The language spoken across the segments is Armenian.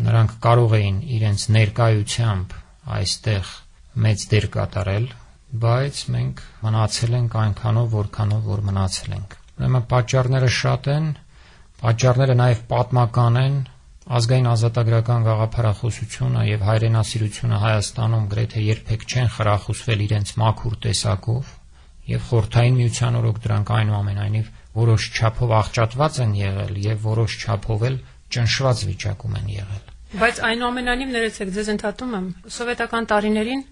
նրանք կարող էին իրենց ներկայությամբ այստեղ մեծ դեր կատարել, բայց մենք մնացել ենք այնքանով, որքանով որ մնացել ենք։ Ուրեմն պատճառները շատ են, պատճառները նաև պատմական են, ազգային ազատագրական գաղափարախոսությունը եւ հայրենասիրությունը Հայաստանում գրեթե երբեք չեն խրախուսվել իրենց մաքուր տեսակով, եւ Խորհրդային Միության օրոք դրանք այնուամենայնիվ որոշ չափով աղճատված են եղել եւ որոշ չափով էլ ճնշված վիճակում են եղել։ Բայց այնուամենայնիվ ներեցեք, ձեզ ընդհատում եմ, սովետական տարիներին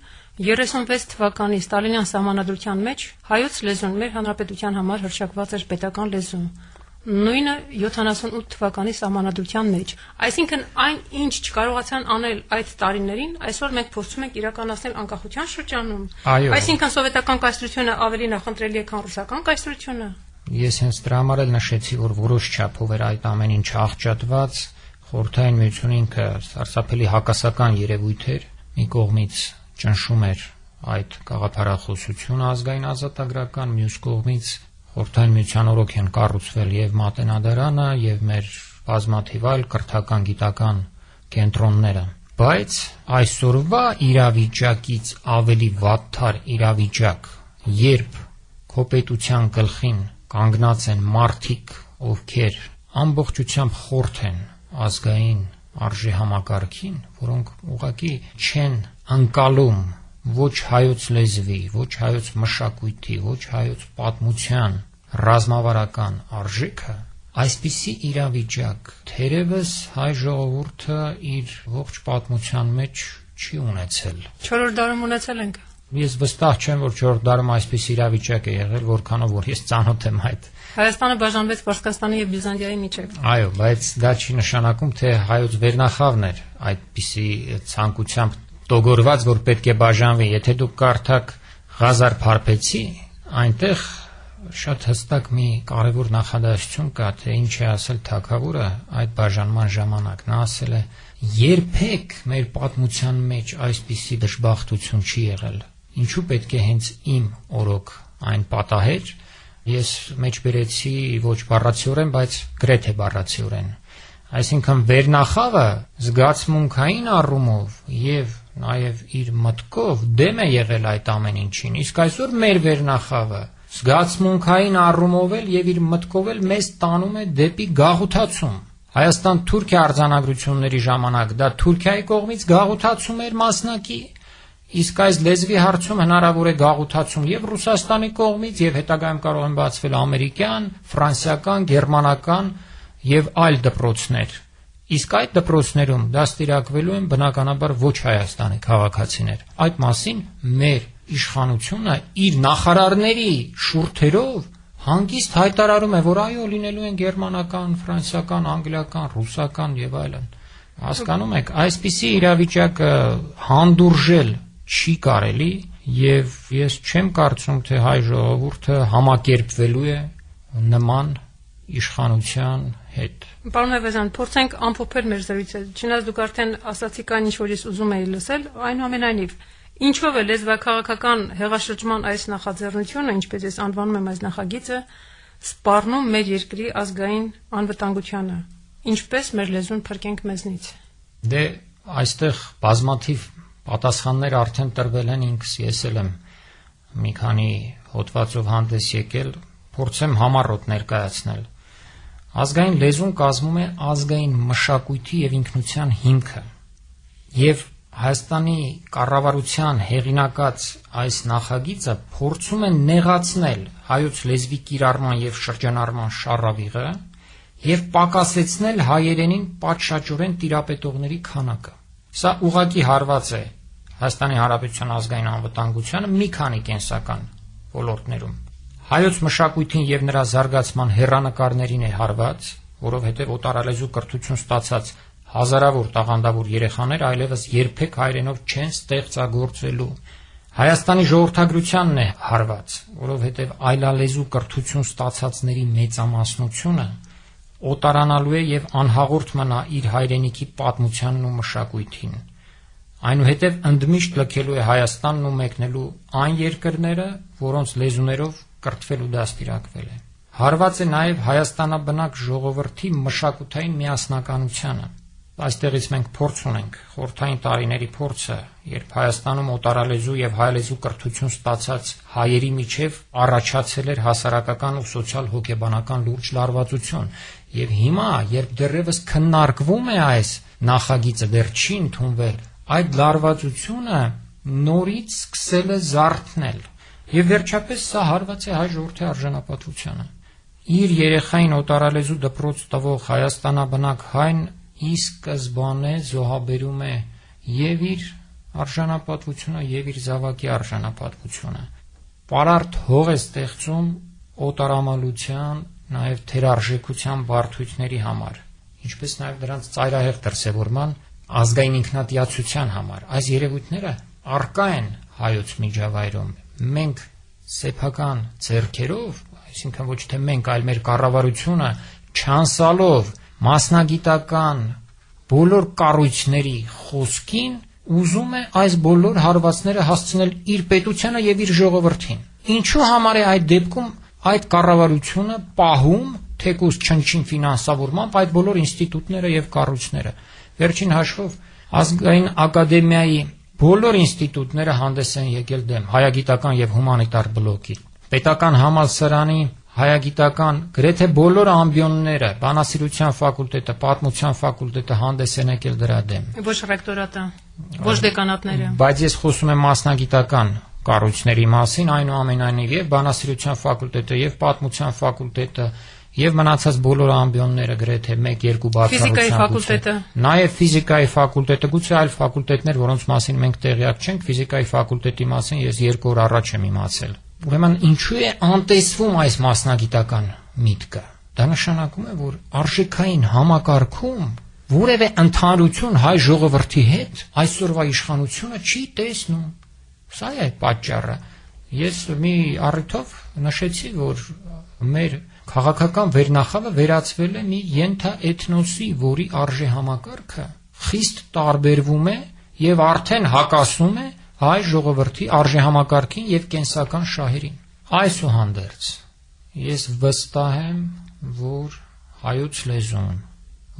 36 թվականի Ստալինյան սահմանադրության մեջ հայոց լեզուն մեր հանրապետության համար հռչակված էր պետական լեզու։ Նույնը 78 թվականի սահմանադրության մեջ։ Այսինքն այն ինչ չկարողացան անել այդ տարիներին, այսօր մենք փորձում ենք իրականացնել անկախության շրջանում։ Այսինքն սովետական կայսրությունը ավելի նախընտրելի է, քան ռուսական կայսրությունը։ Ես հենց դրա համար էլ նշեցի, որ որոշ չափով էր այդ ամեն ինչ աղճատված, Խորհրդային Միությունը ինքը սարսափելի հակասական երևույթ էր, մի կողմից ճնշում էր այդ գաղափարախոսությունը ազգային ազատագրական, մյուս կողմից Խորհրդային Միության օրոք են կառուցվել եւ Մատենադարանը եւ մեր բազմաթիվ այլ կրթական գիտական կենտրոնները, բայց այսօրվա իրավիճակից ավելի վատթար իրավիճակ, երբ քո պետության գլխին կանգնած են մարդիկ, ովքեր ամբողջությամբ խորթ են ազգային արժի համակարգին, որոնք ուղղակի չեն ընկալում ոչ հայոց լեզվի, ոչ հայոց մշակույթի, ոչ հայոց պատմության ռազմավարական արժեքը, այսպիսի իրավիճակ թերևս հայ ժողովուրդը իր ողջ պատմության մեջ չի ունեցել։ 4-րդ դարում ունեցել ենք։ Ես վստահ չեմ, որ 4-րդ դարում այսպես իրավիճակ է եղել, որքանով որ ես ծանոթ եմ այդ։ Հայաստանը բաժանվեց Պարսկաստանի եւ Բյուզանդիայի միջև։ Այո, բայց դա չի նշանակում, թե հայոց վերնախավն էր այդպիսի ցանկությամբ տոգորված, որ պետք է բաժանվի։ Եթե դուք կարդաք Ղազար Փարպեցի, այնտեղ շատ հստակ մի կարևոր նախադասություն կա, թե ինչ է ասել թագավորը այդ բաժանման ժամանակ։ Նա ասել է. երբեք մեր պատմության մեջ այսպիսի դժբախտություն չի եղել։ Ինչու պետք է հենց իմ օրոք այն պատահեր։ Ես մեջ բերեցի ոչ բառացիորեն, բայց գրեթե բառացիորեն։ Այսինքն վերնախավը զգացմունքային առումով եւ նաեւ իր մտքով դեմ է եղել այդ ամեն ինչին, իսկ այսօր մեր վերնախավը զգացմունքային առումով էլ եւ իր մտքով էլ մեզ տանում է դեպի գաղութացում։ Հայաստան-Թուրքիա արձանագրությունների ժամանակ դա Թուրքիայի կողմից գաղութացում էր մասնակի, իսկ այս լեզվի հարցում հնարավոր է գաղութացում եւ Ռուսաստանի կողմից եւ հետագայում կարող են բացվել ամերիկյան, ֆրանսիական, գերմանական եւ այլ դպրոցներ։ Իսկ այդ դպրոցներում դաստիարակվելու են բնականաբար ոչ Հայաստանի քաղաքացիներ։ Այդ մասին մեր իշխանությունը իր նախարարների շուրթերով հանգիստ հայտարարում է, որ այո, լինելու են գերմանական, ֆրանսիական, անգլիական, ռուսական եւ այլն։ Հասկանում եք, այսպիսի իրավիճակը հանդուրժել չի կարելի եւ ես չեմ կարծում, թե հայ ժողովուրդը համակերպվելու է նման իշխանության հետ։ Պարոն Այվազյան, փորձենք ամփոփել մեր զրույցը։ Չնայած դուք արդեն ասացիք այն, ինչ որ ես ուզում էի լսել, այնուամենայնիվ ինչով է լեզվաքաղաքական հեղաշրջման այս նախաձեռնությունը, ինչպես ես անվանում եմ այս նախագիծը, սպառնում մեր երկրի ազգային անվտանգությանը։ Ինչպես մեր լեզուն փրկենք մեզնից։ Դե այստեղ բազմաթիվ պատասխաններ արդեն տրվել են, ինքս ես էլ եմ մի քանի հոդվածով հանդես եկել, փորձեմ համառոտ ներկայացնել։ Ազգային լեզուն կազմում է ազգային մշակույթի եւ ինքնության հիմքը։ Եվ Հայաստանի կառավարության հեղինակած այս նախագիծը փորձում է նեղացնել հայոց լեզվի կիրառման եւ շրջանառման շառավիղը եւ պակասեցնել հայերենին պատշաճորեն տիրապետողների քանակը։ Սա ուղղակի հարված է Հայաստանի Հանրապետության ազգային անվտանգությանը մի քանի կենսական ոլորտներում։ Հայոց մշակույթին եւ նրա զարգացման հեռանկարներին է հարված, որովհետեւ օտարալեզու կրթություն ստացած հազարավոր տաղանդավոր երեխաներ այլևս երբեք հայերենով չեն ստեղծագործելու։ Հայաստանի ժողովրդագրությանն է հարված, որովհետև այլալեզու կրթություն ստացածների մեծամասնությունը օտարանալու է եւ անհաղորդ մնա իր հայրենիքի պատմությանն ու մշակույթին։ Այնուհետև ընդմիշտ լքելու է Հայաստանն ու մեկնելու այն երկրները, որոնց լեզուներով կրթվել ու դաստիարակվել է։ Հարված է նաեւ հայաստանաբնակ ժողովրդի մշակութային միասնականությանը։ Այստեղից մենք փորձ ունենք, խորհրդային տարիների փորձը, երբ Հայաստանում օտարալեզու եւ հայալեզու կրթություն ստացած հայերի միջև առաջացել էր հասարակական ու սոցիալ-հոգեբանական լուրջ լարվածություն, եւ հիմա, երբ դեռևս քննարկվում է այս նախագիծը, դեռ չի ընդունվել, այդ լարվածությունը նորից սկսել է զարթնել, եւ վերջապես սա հարված է հայ ժողովրդի արժանապատվությանը։ Իր երեխային օտարալեզու դպրոց տվող հայաստանաբնակ հայն ի սկզբանե զոհաբերում է եւ իր արժանապատվությունը եւ իր զավակի արժանապատվությունը։ Պարարտ հող է ստեղծում օտարամոլության, նաեւ թերարժեքության բարդությունների համար, ինչպես նաեւ դրանց ծայրահեղ դրսևորման ազգային ինքնատիացության համար։ Այս երևույթները առկա են հայոց միջավայրում։ Մենք սեփական ձեռքերով, այսինքն ոչ թե մենք, այլ մեր կառավարությունը չանցալով մասնագիտական բոլոր կառույցների խոսքին ուզում է այս բոլոր հարվածները հասցնել իր պետությանը եւ իր ժողովրդին։ Ինչու համար է այդ դեպքում այդ կառավարությունը պահում թեկուզ չնչին ֆինանսավորմամբ այդ բոլոր ինստիտուտները եւ կառույցները։ Վերջին հաշվով ազգային ակադեմիայի բոլոր ինստիտուտները հանդես են եկել դեմ հայագիտական եւ հումանիտար բլոկի։ Պետական համալսարանի հայագիտական գրեթե բոլոր ամբիոնները, բանասիրության ֆակուլտետը, պատմության ֆակուլտետը հանդես են եկել դրա դեմ։ Ոչ ռեկտորատը, ոչ դեկանատները։ Բայց ես խոսում եմ մասնագիտական կառույցների մասին, այնուամենայնիվ եւ բանասիրության ֆակուլտետը, եւ պատմության ֆակուլտետը, եւ մնացած բոլոր ամբիոնները գրեթե 1-2 Ֆիզիկայի ֆակուլտետը։ Նաեւ ֆիզիկայի ֆակուլտետը, գուցե այլ ֆակուլտետներ, որոնց մասին մենք տեղյակ չենք, ֆիզիկայի ֆակուլտետի մասին ես 2 օր առաջ եմ իմացել։ Ուրեմն ինչու է անտեսվում այս մասնագիտական միտքը։ Դա նշանակում է, որ արժեքային համակարգում որևէ ընդհանրություն հայ ժողովրդի հետ այսօրվա իշխանությունը չի տեսնում։ Սա է պատճառը։ Ես մի առիթով նշեցի, որ մեր քաղաքական վերնախավը վերածվել է մի ենթաէթնոսի, որի արժեհամակարգը խիստ տարբերվում է եւ արդեն հակասում է հայ ժողովրդի արժեհամակարգին եւ կենսական շահերին։ Այսուհանդերձ ես վստահ եմ, որ հայոց լեզուն,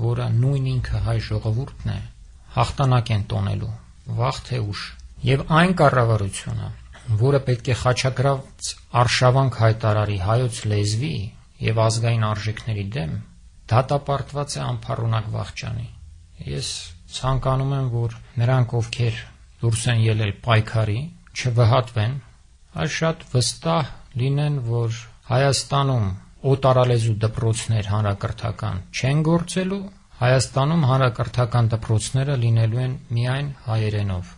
որը նույն ինքը հայ ժողովուրդն է, հաղթանակ են տոնելու վաղ թե ուշ, եւ այն կառավարությունը, որը պետք է խաչակրաված արշավանք հայտարարի հայոց լեզվի եւ ազգային արժեքների դեմ, դատապարտված է անփառունակ վախճանի։ Ես ցանկանում եմ, որ նրանք, ովքեր դուրս են ելել պայքարի, չվհատվեն, այլ շատ վստահ լինեն, որ Հայաստանում օտարալեզու դպրոցներ հանրակրթական չեն գործելու, Հայաստանում հանրակրթական դպրոցները լինելու են միայն հայերենով։